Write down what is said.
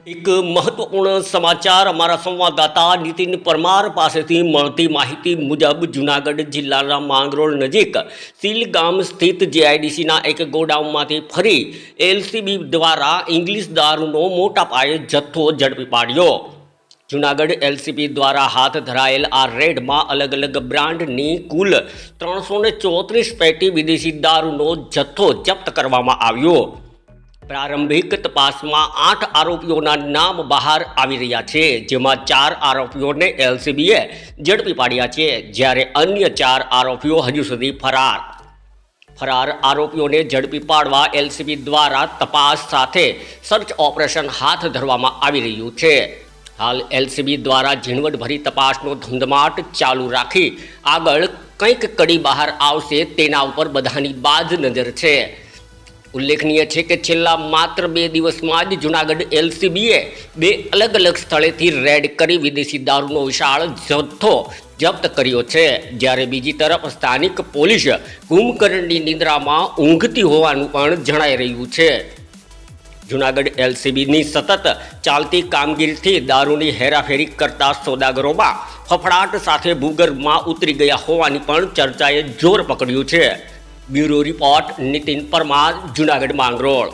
એક મહત્વપૂર્ણ સમાચાર અમારા સંવાદદાતા નીતિન પરમાર પાસેથી મળતી માહિતી મુજબ જૂનાગઢ જિલ્લાના માંગરોળ નજીક સીલ ગામ સ્થિત જેઆઈડીસીના એક ગોડાઉનમાંથી ફરી એલસીબી દ્વારા ઇંગ્લિશ દારૂનો મોટા પાયે જથ્થો ઝડપી પાડ્યો। જૂનાગઢ એલસીબી દ્વારા હાથ ધરાયેલ આ રેડમાં અલગ અલગ બ્રાન્ડની કુલ 334 પેટી વિદેશી દારૂનો જથ્થો જપ્ત કરવામાં આવ્યો। પ્રારંભિક તપાસમાં 8 આરોપીઓના નામ બહાર આવી રહ્યા છે, જેમાં 4 આરોપીઓને એલસીબીએ ઝડપી પાડ્યા છે, જ્યારે અન્ય 4 આરોપીઓ હજુ સુધી ફરાર આરોપીઓને ઝડપી પાડવા એલસીબી દ્વારા તપાસ સાથે સર્ચ ઓપરેશન હાથ ધરવામાં આવી રહ્યું છે। હાલ એલસીબી દ્વારા ઝીણવટભરી તપાસનો ધમધમાટ ચાલુ રાખી આગળ કંઈક કડી બહાર આવશે તેના ઉપર બધાની બાજ નજર છે। ઉલ્લેખનીય છે કે છેલ્લા માત્ર 2 દિવસમાં જ જૂનાગઢ એલસીબીએ 2 અલગ અલગ સ્થળેથી રેડ કરી વિદેશી દારૂનો વિશાળ જથ્થો જપ્ત કર્યો છે, જ્યારે બીજી તરફ સ્થાનિક પોલીસ કુંભકર્ણની નિદ્રામાં ઊંઘતી હોવાનું પણ જણાઈ રહ્યું છે। જૂનાગઢ એલસીબીની સતત ચાલતી કામગીરીથી દારૂની હેરાફેરી કરતા સોદાગરોમાં ફફડાટ સાથે ભૂગર્ભમાં ઉતરી ગયા હોવાની પણ ચર્ચાએ જોર પકડ્યું છે। Bureau report Nitin Parmar, Junagadh Mangrol.